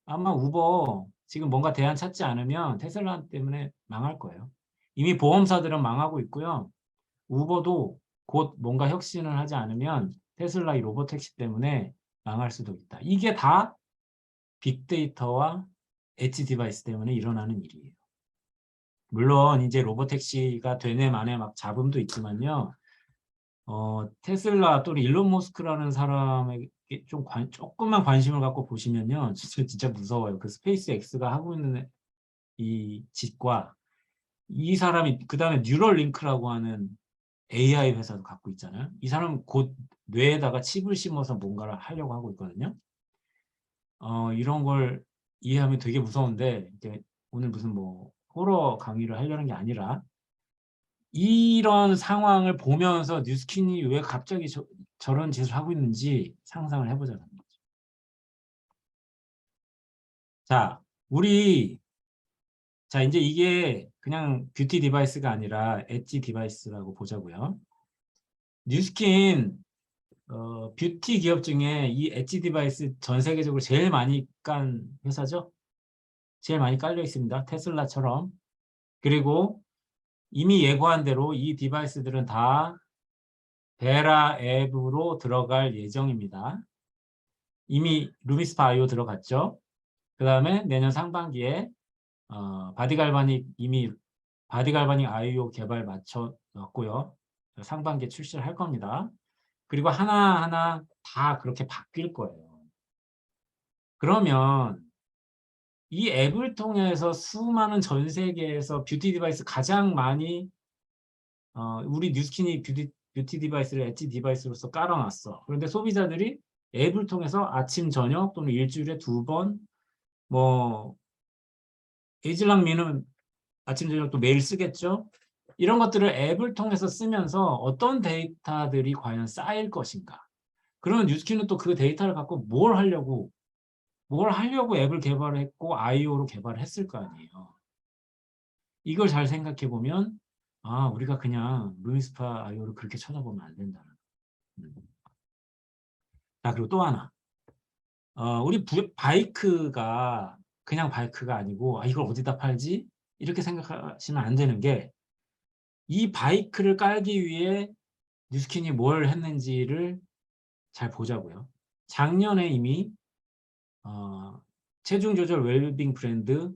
아마 우버 지금 뭔가 대안 찾지 않으면 테슬라 때문에 망할 거예요. 이미 보험사들은 망하고 있고요. 우버도 곧 뭔가 혁신을 하지 않으면 테슬라 이 로보택시 때문에 망할 수도 있다. 이게 다 빅데이터와 엣지 디바이스 때문에 일어나는 일이에요. 물론 이제 로보택시가 되네 마네 막 잡음도 있지만요. 테슬라 또는 일론 머스크라는 사람에게 조금만 관심을 갖고 보시면요. 진짜 무서워요. 그 스페이스 X가 하고 있는 이 짓과 이 사람이 그다음에 뉴럴링크라고 하는 AI 회사도 갖고 있잖아요. 이 사람은 곧 뇌에다가 칩을 심어서 뭔가를 하려고 하고 있거든요. 이런 걸 이해하면 되게 무서운데 이제 오늘 무슨 뭐 호러 강의를 하려는 게 아니라 이런 상황을 보면서 뉴스킨이 왜 갑자기 저런 짓을 하고 있는지 상상을 해보자는 거죠. 자, 이제 이게 그냥 뷰티 디바이스가 아니라 엣지 디바이스라고 보자고요. 뉴스킨 뷰티 기업 중에 이 엣지 디바이스 전 세계적으로 제일 많이 깐 회사죠. 제일 많이 깔려 있습니다. 테슬라처럼. 그리고 이미 예고한 대로 이 디바이스들은 다 베라 앱으로 들어갈 예정입니다. 이미 루미스파 IO 들어갔죠. 그 다음에 내년 상반기에 바디갈바닉 IO 개발 마쳐 놨고요. 상반기에 출시를 할 겁니다. 그리고 하나하나 다 그렇게 바뀔 거예요. 그러면 이 앱을 통해서 수많은 전 세계에서 뷰티 디바이스 가장 많이 우리 뉴스킨이 뷰티 디바이스를 엣지 디바이스로서 깔아놨어. 그런데 소비자들이 앱을 통해서 아침, 저녁 또는 일주일에 2번 뭐 에이즐랑미는 아침, 저녁 또 매일 쓰겠죠. 이런 것들을 앱을 통해서 쓰면서 어떤 데이터들이 과연 쌓일 것인가. 그러면 뉴스킨은 또 그 데이터를 갖고 뭘 하려고 앱을 개발했고 iO로 개발을 했을 거 아니에요. 이걸 잘 생각해 보면 우리가 그냥 루이스파 iO를 그렇게 쳐다보면 안 된다는. 자, 그리고 또 하나. 우리 바이크가 그냥 바이크가 아니고 이걸 어디다 팔지? 이렇게 생각하시면 안 되는 게 이 바이크를 깔기 위해 뉴스킨이 뭘 했는지를 잘 보자고요. 작년에 이미 체중 조절 웰빙 브랜드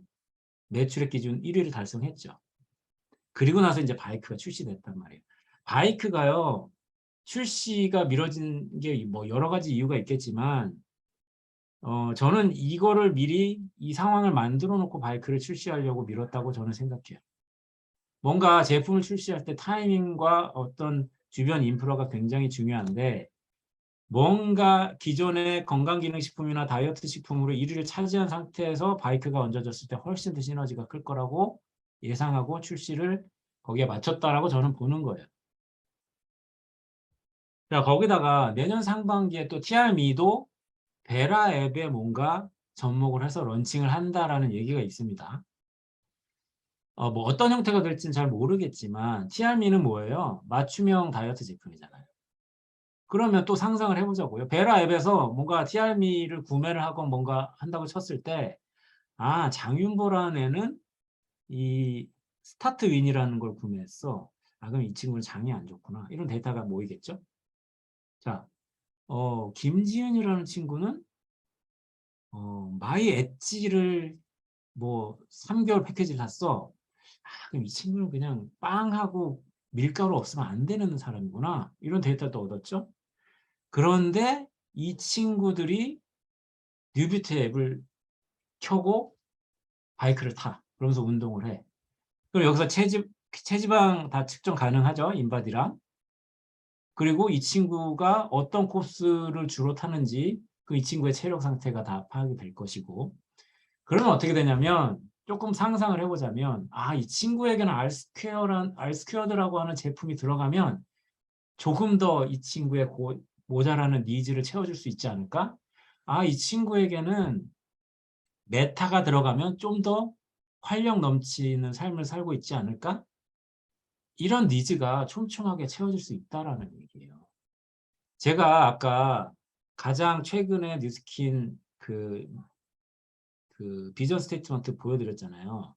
매출액 기준 1위를 달성했죠. 그리고 나서 이제 바이크가 출시됐단 말이에요. 바이크가요, 출시가 미뤄진 게 뭐 여러 가지 이유가 있겠지만, 저는 이거를 미리 이 상황을 만들어 놓고 바이크를 출시하려고 미뤘다고 저는 생각해요. 뭔가 제품을 출시할 때 타이밍과 어떤 주변 인프라가 굉장히 중요한데, 뭔가 기존의 건강기능식품이나 다이어트 식품으로 1위를 차지한 상태에서 바이크가 얹어졌을 때 훨씬 더 시너지가 클 거라고 예상하고 출시를 거기에 맞췄다라고 저는 보는 거예요. 자, 거기다가 내년 상반기에 또 TRM도 베라 앱에 뭔가 접목을 해서 런칭을 한다라는 얘기가 있습니다. 뭐 어떤 형태가 될지는 잘 모르겠지만 TRM는 뭐예요? 맞춤형 다이어트 제품이잖아요. 그러면 또 상상을 해보자고요. 베라 앱에서 뭔가 TRM를 구매를 하고 뭔가 한다고 쳤을 때, 장윤보라는 애는 이 스타트 윈이라는 걸 구매했어. 그럼 이 친구는 장이 안 좋구나. 이런 데이터가 모이겠죠? 자, 김지은이라는 친구는 마이 엣지를 뭐 3개월 패키지를 샀어. 그럼 이 친구는 그냥 빵하고 밀가루 없으면 안 되는 사람이구나. 이런 데이터도 얻었죠? 그런데 이 친구들이 뉴비트 앱을 켜고 바이크를 타. 그러면서 운동을 해. 그럼 여기서 체지방 다 측정 가능하죠? 인바디랑. 그리고 이 친구가 어떤 코스를 주로 타는지 이 친구의 체력 상태가 다 파악이 될 것이고, 그러면 어떻게 되냐면 조금 상상을 해보자면 이 친구에게는 R스퀘어드라고 하는 제품이 들어가면 조금 더 이 친구의 모자라는 니즈를 채워줄 수 있지 않을까? 이 친구에게는 메타가 들어가면 좀 더 활력 넘치는 삶을 살고 있지 않을까? 이런 니즈가 촘촘하게 채워질 수 있다라는 얘기예요. 제가 아까 가장 최근에 뉴스킨 그 비전 스테이트먼트 보여드렸잖아요.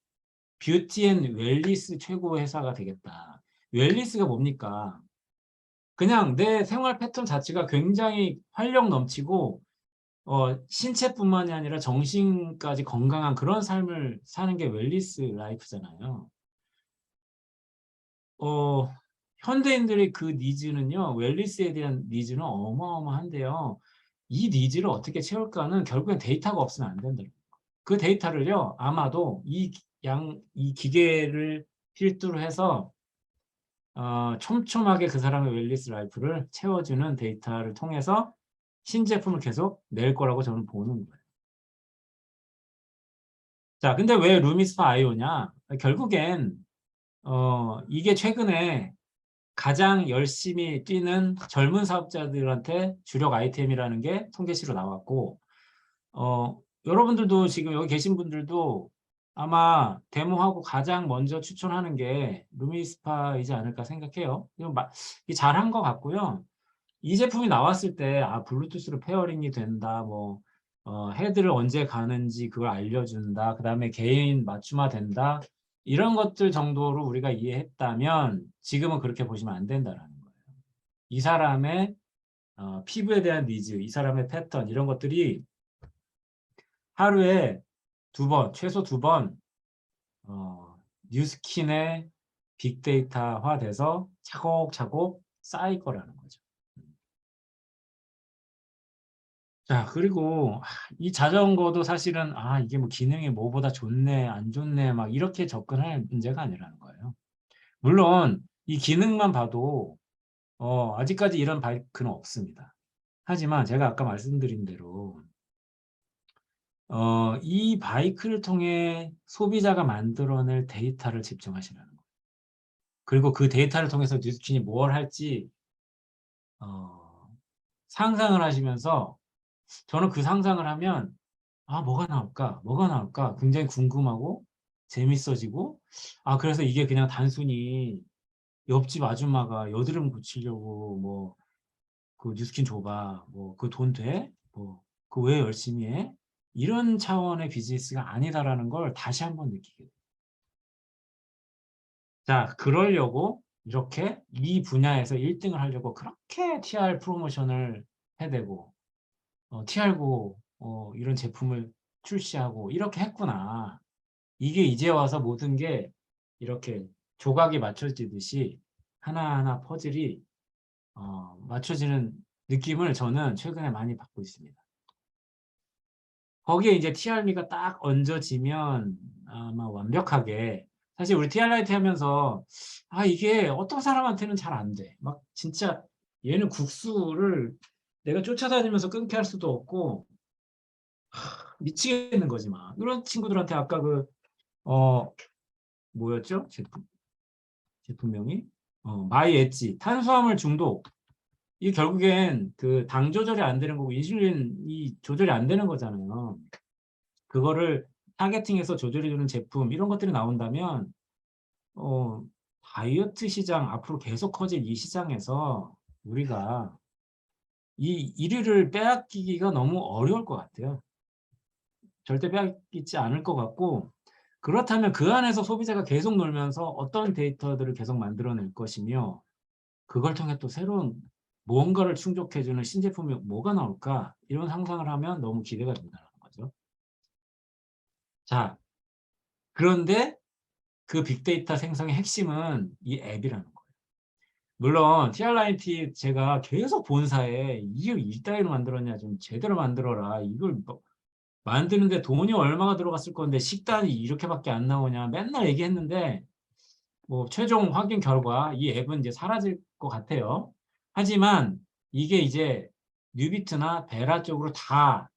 뷰티 앤 웰리스 최고 회사가 되겠다. 웰리스가 뭡니까? 그냥 내 생활 패턴 자체가 굉장히 활력 넘치고 신체뿐만이 아니라 정신까지 건강한 그런 삶을 사는 게 웰리스 라이프잖아요. 현대인들의 그 니즈는요, 웰리스에 대한 니즈는 어마어마한데요. 이 니즈를 어떻게 채울까는 결국엔 데이터가 없으면 안 된다. 그 데이터를요, 아마도 이 기계를 필두로 해서 촘촘하게 그 사람의 웰리스 라이프를 채워주는 데이터를 통해서 신제품을 계속 낼 거라고 저는 보는 거예요. 자, 근데 왜 루미스파 아이오냐? 결국엔 이게 최근에 가장 열심히 뛰는 젊은 사업자들한테 주력 아이템이라는 게 통계시로 나왔고, 여러분들도 지금 여기 계신 분들도 아마 데모하고 가장 먼저 추천하는 게 루미스파이지 않을까 생각해요. 이게 잘한 것 같고요. 이 제품이 나왔을 때 블루투스로 페어링이 된다, 헤드를 언제 가는지 그걸 알려준다, 그 다음에 개인 맞춤화 된다, 이런 것들 정도로 우리가 이해했다면 지금은 그렇게 보시면 안 된다라는 거예요. 이 사람의 피부에 대한 니즈, 이 사람의 패턴, 이런 것들이 하루에 2번, 최소 2번 뉴스킨의 빅데이터화 돼서 차곡차곡 쌓일 거라는 거죠. 자, 그리고 이 자전거도 사실은 이게 뭐 기능이 뭐보다 좋네, 안 좋네, 막 이렇게 접근할 문제가 아니라는 거예요. 물론 이 기능만 봐도 아직까지 이런 바이크는 없습니다. 하지만 제가 아까 말씀드린 대로 이 바이크를 통해 소비자가 만들어낼 데이터를 집중하시라는 거예요. 그리고 그 데이터를 통해서 뉴스킨이 뭘 할지 상상을 하시면서 저는 그 상상을 하면 뭐가 나올까? 뭐가 나올까? 굉장히 궁금하고 재밌어지고 그래서 이게 그냥 단순히 옆집 아줌마가 여드름 고치려고 뭐 그 뉴스킨 줘봐. 뭐 그 돈 돼? 뭐 그 왜 열심히 해? 이런 차원의 비즈니스가 아니다라는 걸 다시 한번 느끼게 돼요. 자, 그러려고 이렇게 이 분야에서 1등을 하려고 그렇게 TR 프로모션을 해대고 TR고 이런 제품을 출시하고 이렇게 했구나. 이게 이제 와서 모든 게 이렇게 조각이 맞춰지듯이 하나하나 퍼즐이 맞춰지는 느낌을 저는 최근에 많이 받고 있습니다. 거기에 이제 TR미가 딱 얹어지면 아마 완벽하게 사실 우리 TR 라이트 하면서 이게 어떤 사람한테는 잘 안 돼. 막 진짜 얘는 국수를 내가 쫓아다니면서 끊게 할 수도 없고 미치겠는 거지 막. 이런 친구들한테 아까 뭐였죠? 제품명이? 마이 엣지 탄수화물 중독. 이 결국엔 그 당 조절이 안 되는 거고 인슐린이 조절이 안 되는 거잖아요. 그거를 타겟팅해서 조절해주는 제품 이런 것들이 나온다면 다이어트 시장 앞으로 계속 커질 이 시장에서 우리가 이 1위를 빼앗기기가 너무 어려울 것 같아요. 절대 빼앗기지 않을 것 같고 그렇다면 그 안에서 소비자가 계속 놀면서 어떤 데이터들을 계속 만들어낼 것이며 그걸 통해 또 새로운 무언가를 충족해주는 신제품이 뭐가 나올까 이런 상상을 하면 너무 기대가 된다는 거죠. 자, 그런데 그 빅데이터 생성의 핵심은 이 앱이라는 거예요. 물론 TR9T 제가 계속 본사에 이걸 이따위로 만들었냐 좀 제대로 만들어라. 이걸 뭐 만드는데 돈이 얼마가 들어갔을 건데 식단이 이렇게밖에 안 나오냐 맨날 얘기했는데 뭐 최종 확인 결과 이 앱은 이제 사라질 것 같아요. 하지만 이게 이제 뉴비트나 베라 쪽으로 다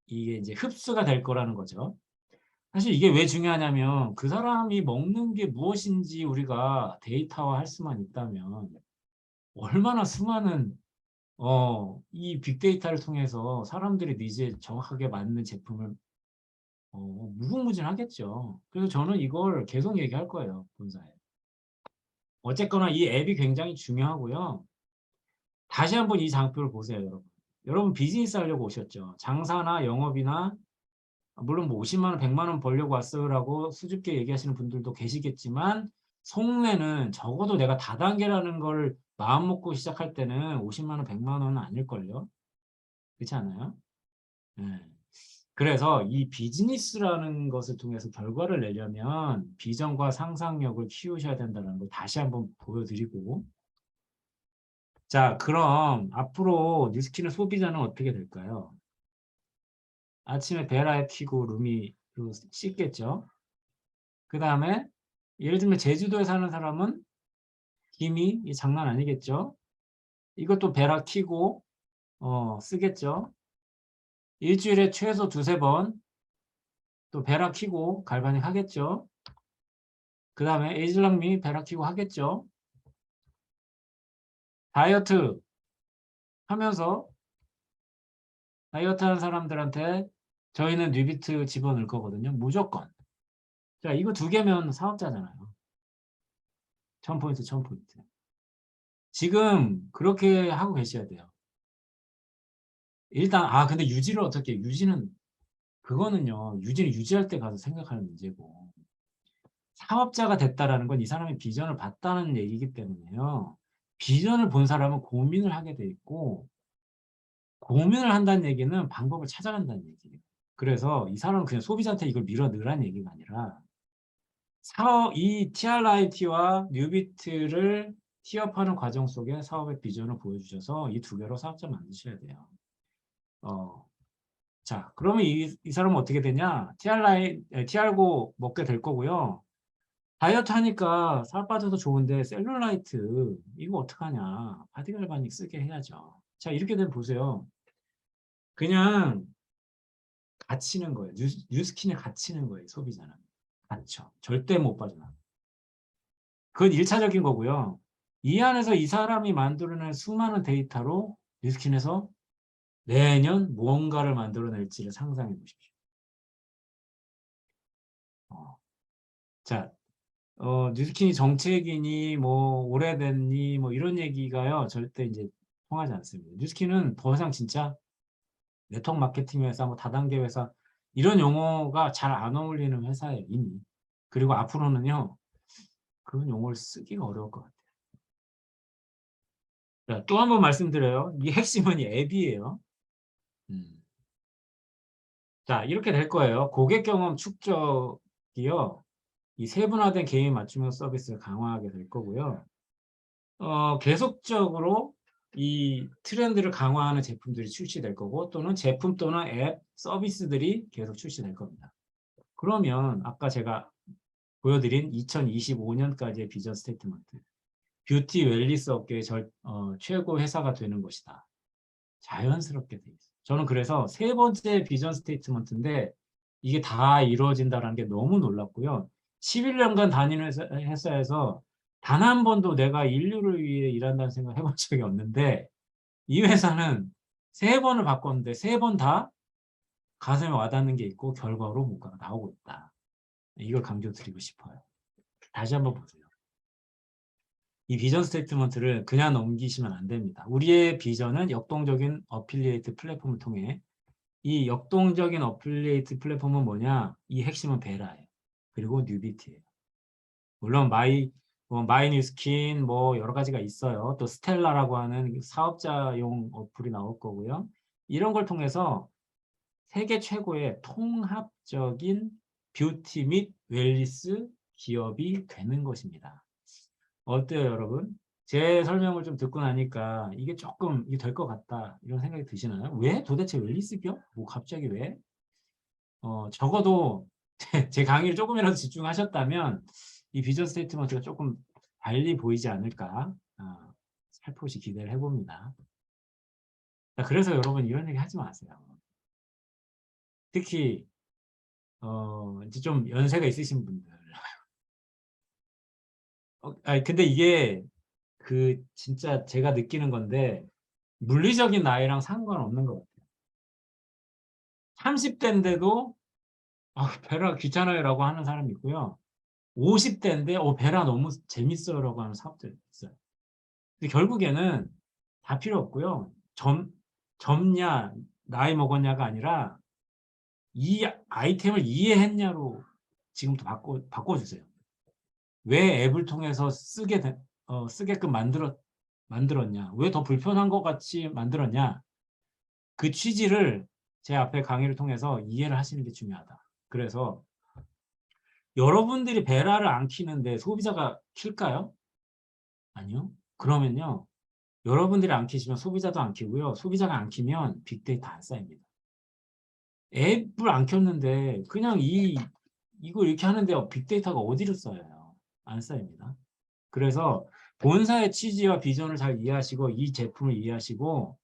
이게 이제 흡수가 될 거라는 거죠. 사실 이게 왜 중요하냐면 그 사람이 먹는 게 무엇인지 우리가 데이터화할 수만 있다면 얼마나 수많은 이 빅데이터를 통해서 사람들의 니즈에 정확하게 맞는 제품을 무궁무진하겠죠. 그래서 저는 이걸 계속 얘기할 거예요, 본사에. 어쨌거나 이 앱이 굉장히 중요하고요. 다시 한번 이 장표를 보세요, 여러분. 여러분 비즈니스 하려고 오셨죠. 장사나 영업이나 물론 뭐 50만 원, 100만 원 벌려고 왔어요라고 수줍게 얘기하시는 분들도 계시겠지만 속내는 적어도 내가 다단계라는 걸 마음 먹고 시작할 때는 50만 원, 100만 원은 아닐걸요. 그렇지 않아요? 네. 그래서 이 비즈니스라는 것을 통해서 결과를 내려면 비전과 상상력을 키우셔야 된다는 걸 다시 한번 보여드리고 자, 그럼 앞으로 뉴스킨의 소비자는 어떻게 될까요? 아침에 베라에 튀고 루미로 씻겠죠. 그 다음에 예를 들면 제주도에 사는 사람은 김이 이 장난 아니겠죠. 이것도 베라 키고 쓰겠죠. 일주일에 최소 2~3번 또 베라 키고 갈바닉 하겠죠. 그 다음에 에이즐랑미 베라 키고 하겠죠. 다이어트 하면서 다이어트 하는 사람들한테 저희는 뉴비트 집어넣을 거거든요. 무조건. 자, 이거 2개면 사업자잖아요. 1000포인트, 1000포인트. 지금 그렇게 하고 계셔야 돼요. 일단, 근데 유지를 어떻게, 유지는, 그거는요, 유지를 유지할 때 가서 생각하는 문제고, 사업자가 됐다라는 건 이 사람이 비전을 봤다는 얘기이기 때문에요. 비전을 본 사람은 고민을 하게 돼 있고, 고민을 한다는 얘기는 방법을 찾아간다는 얘기예요. 그래서 이 사람은 그냥 소비자한테 이걸 밀어 넣으라는 얘기가 아니라, 이 TRIT와 뉴비트를 티업하는 과정 속에 사업의 비전을 보여주셔서 이 두 개로 사업자 만드셔야 돼요. 자, 그러면 이 사람은 어떻게 되냐? TR고 먹게 될 거고요. 다이어트 하니까 살 빠져도 좋은데 셀룰라이트 이거 어떡하냐? 바디갈바닉 쓰게 해야죠. 자, 이렇게 되면 보세요. 그냥 갇히는 거예요. 뉴스킨에 갇히는 거예요. 소비자는. 갇혀. 절대 못 빠져나. 그건 1차적인 거고요. 이 안에서 이 사람이 만들어낸 수많은 데이터로 뉴스킨에서 매년 무언가를 만들어낼지를 상상해 보십시오. 자, 뉴스킨이 정책이니 뭐 오래됐니 뭐 이런 얘기가요 절대 이제 통하지 않습니다. 뉴스킨은 더 이상 진짜 네트워크 마케팅 회사, 뭐 다단계 회사 이런 용어가 잘 안 어울리는 회사예요 이미. 그리고 앞으로는요 그런 용어를 쓰기가 어려울 것 같아요. 또 한 번 말씀드려요. 이 핵심은 이 앱이에요. 자, 이렇게 될 거예요. 고객 경험 축적이요. 이 세분화된 개인 맞춤형 서비스를 강화하게 될 거고요. 계속적으로 이 트렌드를 강화하는 제품들이 출시될 거고 또는 제품 또는 앱 서비스들이 계속 출시될 겁니다. 그러면 아까 제가 보여드린 2025년까지의 비전 스테이트먼트 뷰티 웰니스 업계의 최고 회사가 되는 것이다. 자연스럽게 돼 있어요. 저는 그래서 세 번째 비전 스테이트먼트인데 이게 다 이루어진다는 게 너무 놀랍고요. 11년간 다니는 회사에서 단 한 번도 내가 인류를 위해 일한다는 생각 해본 적이 없는데 이 회사는 세 번을 바꿨는데 세 번 다 가슴에 와닿는 게 있고 결과로 뭔가가 나오고 있다. 이걸 강조드리고 싶어요. 다시 한번 보세요. 이 비전 스테이트먼트를 그냥 넘기시면 안 됩니다. 우리의 비전은 역동적인 어필리에이트 플랫폼을 통해 이 역동적인 어필리에이트 플랫폼은 뭐냐? 이 핵심은 베라예요. 그리고 뉴비트예요. 물론 마이뉴스킨 뭐 여러 가지가 있어요. 또 스텔라라고 하는 사업자용 어플이 나올 거고요. 이런 걸 통해서 세계 최고의 통합적인 뷰티 및 웰니스 기업이 되는 것입니다. 어때요, 여러분? 제 설명을 좀 듣고 나니까 이게 조금 이게 될 것 같다 이런 생각이 드시나요? 왜 도대체 웰니스 기업? 뭐 갑자기 왜? 적어도 제 강의를 조금이라도 집중하셨다면 이 비전 스테이트먼트가 조금 달리 보이지 않을까 살포시 기대를 해봅니다. 그래서 여러분 이런 얘기 하지 마세요. 특히 이제 좀 연세가 있으신 분들. 근데 이게 진짜 제가 느끼는 건데 물리적인 나이랑 상관없는 것 같아요. 30대인데도 베라 귀찮아요 라고 하는 사람이 있고요. 50대인데 베라 너무 재밌어요 라고 하는 사업들이 있어요. 근데 결국에는 다 필요 없고요. 젊냐 나이 먹었냐가 아니라 이 아이템을 이해했냐로 지금부터 바꿔주세요. 왜 앱을 통해서 쓰게끔 만들었냐? 왜 더 불편한 것 같이 만들었냐? 그 취지를 제 앞에 강의를 통해서 이해를 하시는 게 중요하다. 그래서 여러분들이 베라를 안 키는데 소비자가 킬까요? 아니요. 그러면요. 여러분들이 안 키시면 소비자도 안 키고요. 소비자가 안 키면 빅데이터 안 쌓입니다. 앱을 안 켰는데 그냥 이거 이렇게 하는데 빅데이터가 어디를 쌓여요? 안 쌓입니다. 그래서 본사의 취지와 비전을 잘 이해하시고 이 제품을 이해하시고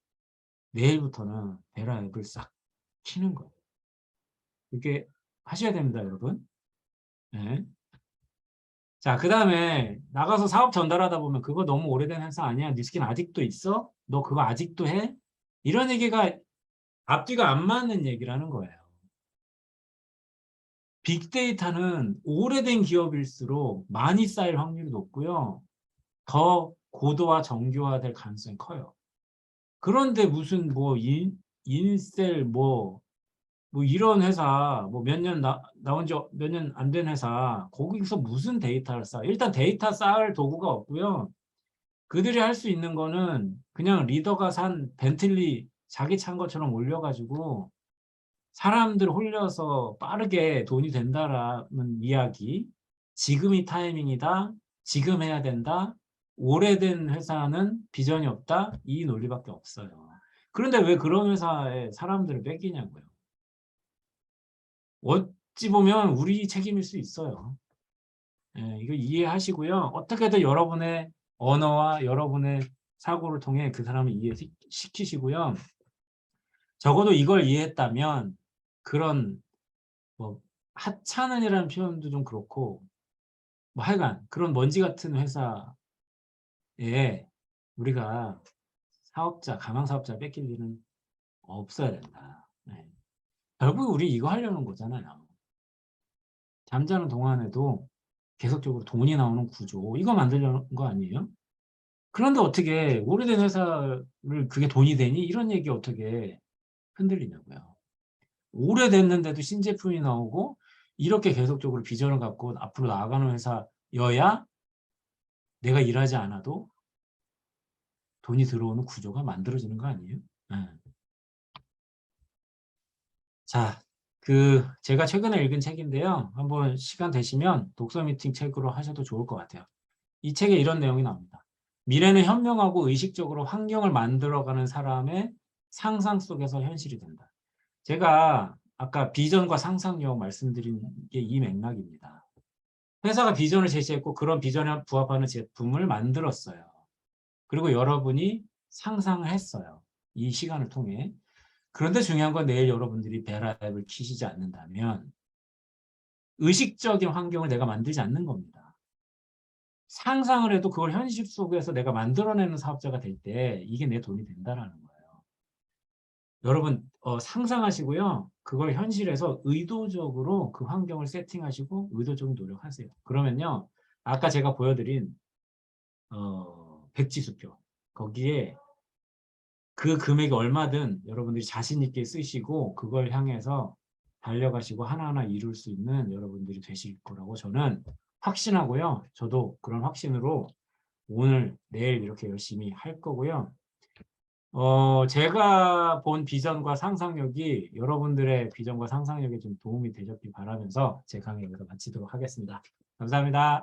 내일부터는 베라 앱을 싹 키는 거예요. 이렇게 하셔야 됩니다, 여러분. 네. 자, 그 다음에 나가서 사업 전달하다 보면 그거 너무 오래된 회사 아니야? 뉴스킨 아직도 있어? 너 그거 아직도 해? 이런 얘기가 앞뒤가 안 맞는 얘기라는 거예요. 빅데이터는 오래된 기업일수록 많이 쌓일 확률이 높고요. 더 고도화 정교화될 가능성이 커요. 그런데 무슨 뭐 인셀 뭐 이런 회사 뭐 몇 년 나온 지 몇 년 안 된 회사 거기서 무슨 데이터를 쌓아? 일단 데이터 쌓을 도구가 없고요. 그들이 할 수 있는 거는 그냥 리더가 산 벤틀리 자기 찬 것처럼 올려가지고 사람들 홀려서 빠르게 돈이 된다라는 이야기 지금이 타이밍이다. 지금 해야 된다. 오래된 회사는 비전이 없다. 이 논리밖에 없어요. 그런데 왜 그런 회사에 사람들을 뺏기냐고요. 어찌 보면 우리 책임일 수 있어요. 예, 이거 이해하시고요. 어떻게든 여러분의 언어와 여러분의 사고를 통해 그 사람을 이해시키시고요. 적어도 이걸 이해했다면 그런 뭐 하찮은이라는 표현도 좀 그렇고 뭐 하여간 그런 먼지 같은 회사에 우리가 사업자, 가망 사업자 뺏길 일은 없어야 된다. 네. 결국 우리 이거 하려는 거잖아요. 잠자는 동안에도 계속적으로 돈이 나오는 구조, 이거 만들려는 거 아니에요? 그런데 어떻게 오래된 회사를 그게 돈이 되니? 이런 얘기 어떻게 흔들리냐고요. 오래됐는데도 신제품이 나오고 이렇게 계속적으로 비전을 갖고 앞으로 나아가는 회사여야 내가 일하지 않아도 돈이 들어오는 구조가 만들어지는 거 아니에요? 네. 자, 제가 최근에 읽은 책인데요. 한번 시간 되시면 독서 미팅 책으로 하셔도 좋을 것 같아요. 이 책에 이런 내용이 나옵니다. 미래는 현명하고 의식적으로 환경을 만들어가는 사람의 상상 속에서 현실이 된다. 제가 아까 비전과 상상력 말씀드린 게 이 맥락입니다. 회사가 비전을 제시했고 그런 비전에 부합하는 제품을 만들었어요. 그리고 여러분이 상상을 했어요. 이 시간을 통해. 그런데 중요한 건 내일 여러분들이 베라앱을 키시지 않는다면 의식적인 환경을 내가 만들지 않는 겁니다. 상상을 해도 그걸 현실 속에서 내가 만들어내는 사업자가 될 때 이게 내 돈이 된다는 거예요. 여러분 상상하시고요. 그걸 현실에서 의도적으로 그 환경을 세팅하시고 의도적인 노력하세요. 그러면요. 아까 제가 보여드린 백지수표 거기에 그 금액이 얼마든 여러분들이 자신 있게 쓰시고 그걸 향해서 달려가시고 하나하나 이룰 수 있는 여러분들이 되실 거라고 저는 확신하고요. 저도 그런 확신으로 오늘 내일 이렇게 열심히 할 거고요. 제가 본 비전과 상상력이 여러분들의 비전과 상상력에 좀 도움이 되셨길 바라면서 제 강의 여기서 마치도록 하겠습니다. 감사합니다.